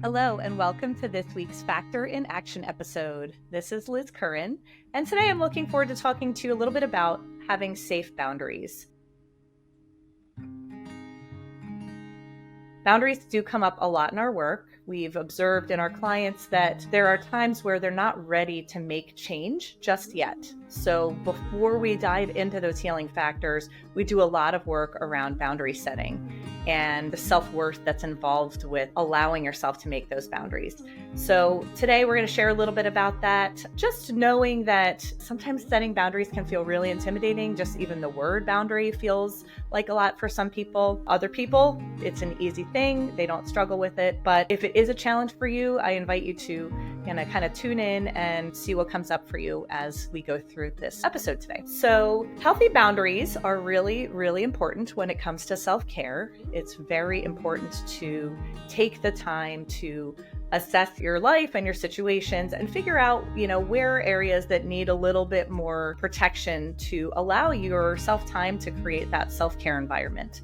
Hello, and welcome to this week's Factor in Action episode. This is Liz Curran, and today I'm looking forward to talking to you a little bit about having safe boundaries. Boundaries do come up a lot in our work. We've observed in our clients that there are times where they're not ready to make change just yet. So before we dive into those healing factors, we do a lot of work around boundary setting and the self-worth that's involved with allowing yourself to make those boundaries. So today we're going to share a little bit about that. Just knowing that sometimes setting boundaries can feel really intimidating. Just even the word boundary feels like a lot for some people. Other people, it's an easy thing. They don't struggle with it. But if it is a challenge for you, I invite you to kind of tune in and see what comes up for you as we go through this episode today. So healthy boundaries are really, really important when it comes to self-care. It's very important to take the time to assess your life and your situations and figure out, where are areas that need a little bit more protection to allow yourself time to create that self-care environment.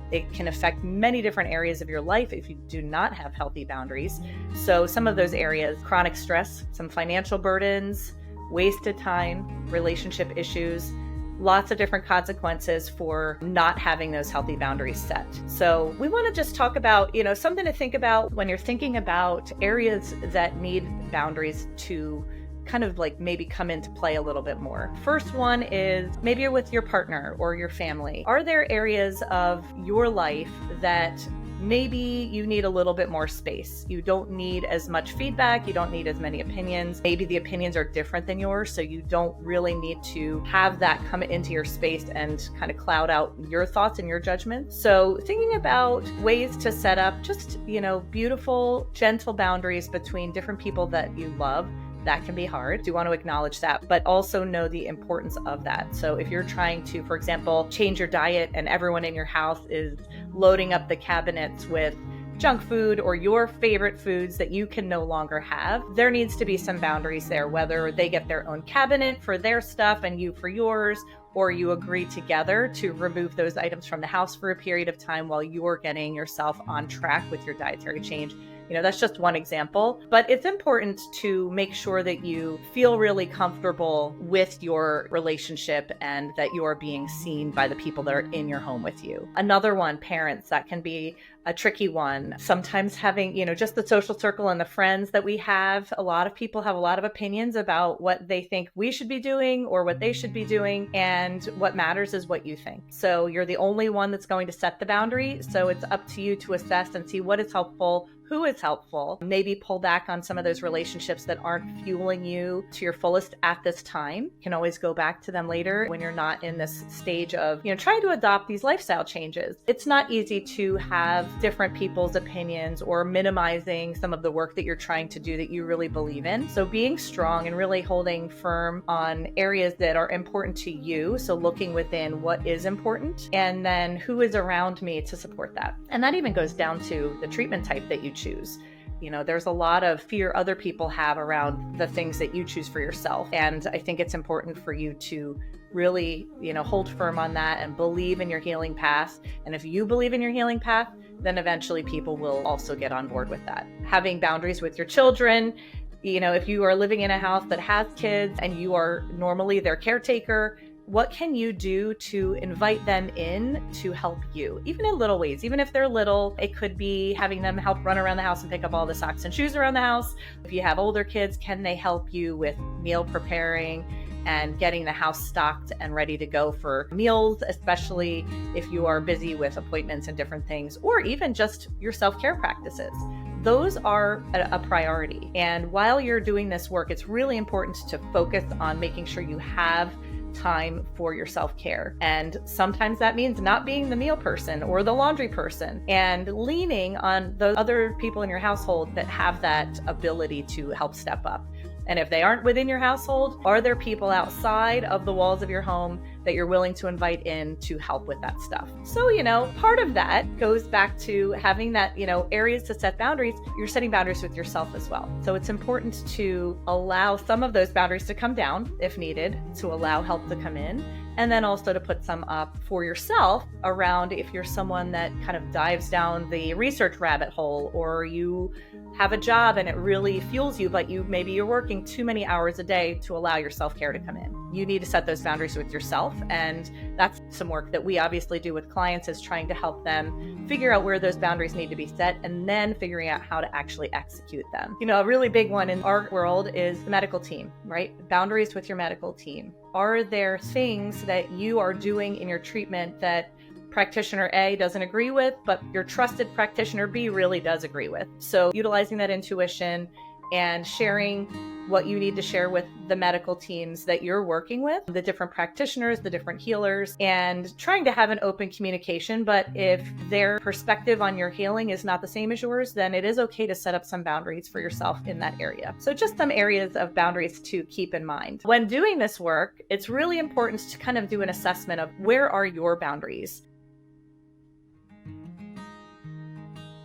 It can affect many different areas of your life if you do not have healthy boundaries. So some of those areas: chronic stress, some financial burdens, wasted time, relationship issues, lots of different consequences for not having those healthy boundaries set. So we want to just talk about, something to think about when you're thinking about areas that need boundaries to kind of like maybe come into play a little bit more. First one is maybe you're with your partner or your family. Are there areas of your life that maybe you need a little bit more space? You don't need as much feedback. You don't need as many opinions. Maybe the opinions are different than yours, so you don't really need to have that come into your space and kind of cloud out your thoughts and your judgment. So thinking about ways to set up just, beautiful, gentle boundaries between different people that you love. That can be hard. Do want to acknowledge that, but also know the importance of that. So if you're trying to, for example, change your diet and everyone in your house is loading up the cabinets with junk food or your favorite foods that you can no longer have, there needs to be some boundaries there, whether they get their own cabinet for their stuff and you for yours, or you agree together to remove those items from the house for a period of time while you're getting yourself on track with your dietary change. That's just one example, but it's important to make sure that you feel really comfortable with your relationship and that you are being seen by the people that are in your home with you. Another one, parents, that can be a tricky one. Sometimes having, just the social circle and the friends that we have, a lot of people have a lot of opinions about what they think we should be doing or what they should be doing. And what matters is what you think. So you're the only one that's going to set the boundary. So it's up to you to assess and see what is helpful, who is helpful, maybe pull back on some of those relationships that aren't fueling you to your fullest at this time. You can always go back to them later when you're not in this stage of, trying to adopt these lifestyle changes. It's not easy to have different people's opinions or minimizing some of the work that you're trying to do that you really believe in. So being strong and really holding firm on areas that are important to you. So looking within what is important and then who is around me to support that. And that even goes down to the treatment type that you choose. There's a lot of fear other people have around the things that you choose for yourself. And I think it's important for you to really, hold firm on that and believe in your healing path. And if you believe in your healing path, then eventually people will also get on board with that. Having boundaries with your children, if you are living in a house that has kids and you are normally their caretaker, what can you do to invite them in to help you? Even in little ways, even if they're little, it could be having them help run around the house and pick up all the socks and shoes around the house. If you have older kids, can they help you with meal preparing and getting the house stocked and ready to go for meals, especially if you are busy with appointments and different things, or even just your self-care practices? Those are a priority. And while you're doing this work, it's really important to focus on making sure you have time for your self-care. And sometimes that means not being the meal person or the laundry person and leaning on those other people in your household that have that ability to help step up. And if they aren't within your household, are there people outside of the walls of your home that you're willing to invite in to help with that stuff? So, part of that goes back to having that, areas to set boundaries. You're setting boundaries with yourself as well. So it's important to allow some of those boundaries to come down if needed, to allow help to come in. And then also to put some up for yourself around if you're someone that kind of dives down the research rabbit hole, or you have a job and it really fuels you, but maybe you're working too many hours a day to allow your self-care to come in. You need to set those boundaries with yourself. And that's some work that we obviously do with clients, is trying to help them figure out where those boundaries need to be set and then figuring out how to actually execute them. A really big one in our world is the medical team, right? Boundaries with your medical team. Are there things that you are doing in your treatment that practitioner A doesn't agree with, but your trusted practitioner B really does agree with? So utilizing that intuition and sharing what you need to share with the medical teams that you're working with, the different practitioners, the different healers, and trying to have an open communication. But if their perspective on your healing is not the same as yours, then it is okay to set up some boundaries for yourself in that area. So just some areas of boundaries to keep in mind. When doing this work, it's really important to kind of do an assessment of where are your boundaries.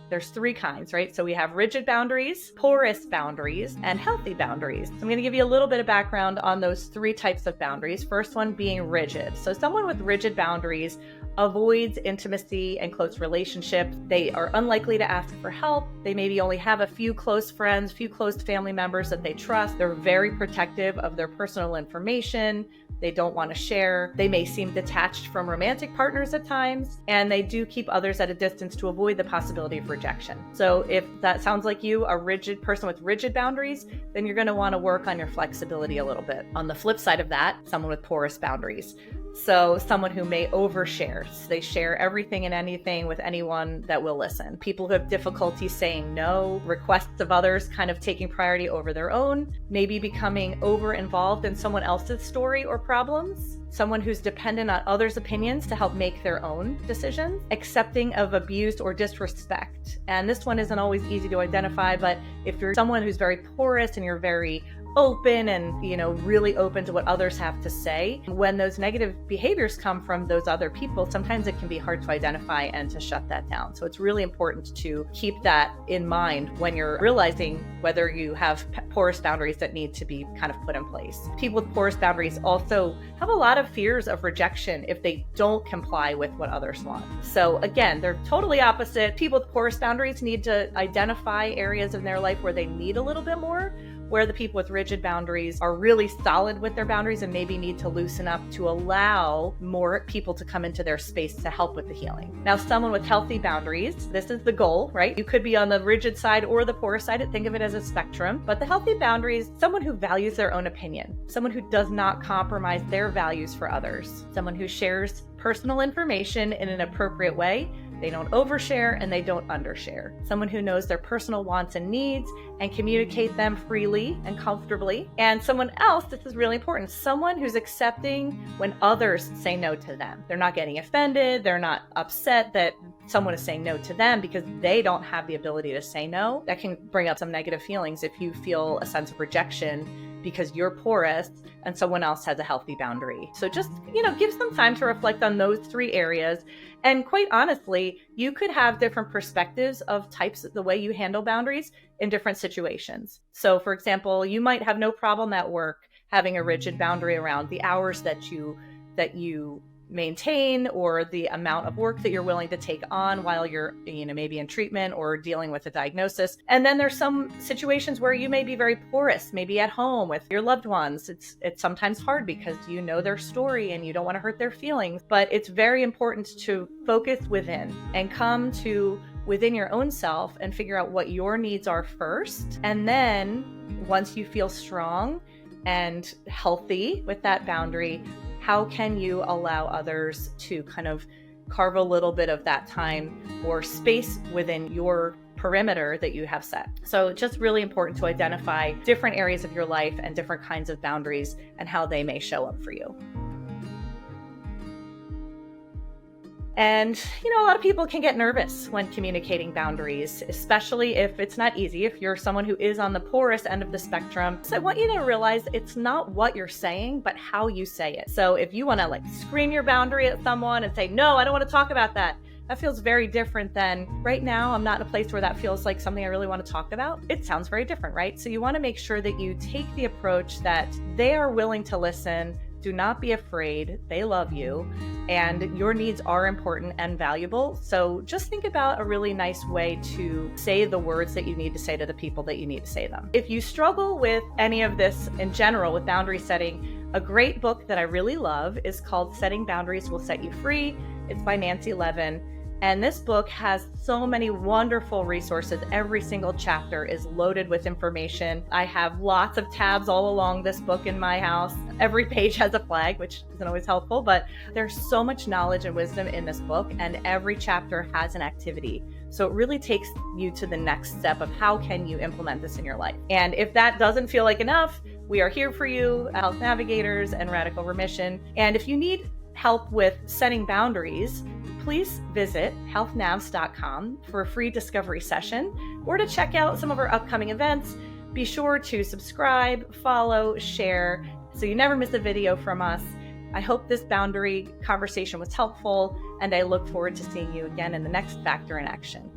There's three kinds, right? So we have rigid boundaries, porous boundaries, and healthy boundaries. So I'm going to give you a little bit of background on those three types of boundaries. First one being rigid. So someone with rigid boundaries avoids intimacy and close relationships. They are unlikely to ask for help. They maybe only have a few close friends, few close family members that they trust. They're very protective of their personal information. They don't want to share. They may seem detached from romantic partners at times, and they do keep others at a distance to avoid the possibility of rejection. So if that sounds like you, a rigid person with rigid boundaries, then you're going to want to work on your flexibility a little bit. On the flip side of that, someone with porous boundaries. So someone who may overshare. So they share everything and anything with anyone that will listen. People who have difficulty saying no, requests of others kind of taking priority over their own, maybe becoming over involved in someone else's story or problems. Someone who's dependent on others' opinions to help make their own decisions, accepting of abuse or disrespect. And this one isn't always easy to identify, but if you're someone who's very porous and you're very open and, really open to what others have to say, when those negative behaviors come from those other people, sometimes it can be hard to identify and to shut that down. So it's really important to keep that in mind when you're realizing whether you have porous boundaries that need to be kind of put in place. People with porous boundaries also have a lot of fears of rejection if they don't comply with what others want. So again, they're totally opposite. People with porous boundaries need to identify areas in their life where they need a little bit more, where the people with rigid boundaries are really solid with their boundaries and maybe need to loosen up to allow more people to come into their space to help with the healing. Now, someone with healthy boundaries, this is the goal, right? You could be on the rigid side or the porous side. Think of it as a spectrum. But the healthy boundaries, someone who values their own opinion, someone who does not compromise their values for others, someone who shares personal information in an appropriate way. They don't overshare and they don't undershare. Someone who knows their personal wants and needs and communicate them freely and comfortably. And someone else, this is really important, someone who's accepting when others say no to them. They're not getting offended. They're not upset that someone is saying no to them because they don't have the ability to say no. That can bring up some negative feelings if you feel a sense of rejection because you're porous and someone else has a healthy boundary. So just, give some time to reflect on those three areas. And quite honestly, you could have different perspectives of types of the way you handle boundaries in different situations. So for example, you might have no problem at work having a rigid boundary around the hours that you maintain or the amount of work that you're willing to take on while you're, maybe in treatment or dealing with a diagnosis. And then there's some situations where you may be very porous, maybe at home with your loved ones. It's sometimes hard because you know their story and you don't want to hurt their feelings, but it's very important to focus within and come to within your own self and figure out what your needs are first. And then once you feel strong and healthy with that boundary, how can you allow others to kind of carve a little bit of that time or space within your perimeter that you have set? So just really important to identify different areas of your life and different kinds of boundaries and how they may show up for you. And, a lot of people can get nervous when communicating boundaries, especially if it's not easy, if you're someone who is on the porous end of the spectrum. So I want you to realize it's not what you're saying, but how you say it. So if you want to scream your boundary at someone and say, no, I don't want to talk about that, that feels very different than right now. I'm not in a place where that feels like something I really want to talk about. It sounds very different, right? So you want to make sure that you take the approach that they are willing to listen Do not be afraid. They love you, and your needs are important and valuable. So just think about a really nice way to say the words that you need to say to the people that you need to say them. If you struggle with any of this in general with boundary setting, a great book that I really love is called Setting Boundaries Will Set You Free. It's by Nancy Levin. And this book has so many wonderful resources. Every single chapter is loaded with information. I have lots of tabs all along this book in my house. Every page has a flag, which isn't always helpful, but there's so much knowledge and wisdom in this book, and every chapter has an activity. So it really takes you to the next step of how can you implement this in your life. And if that doesn't feel like enough, we are here for you, Health Navigators and Radical Remission. And if you need help with setting boundaries, please visit healthnavs.com for a free discovery session or to check out some of our upcoming events. Be sure to subscribe, follow, share so you never miss a video from us. I hope this boundary conversation was helpful, and I look forward to seeing you again in the next Factor in Action.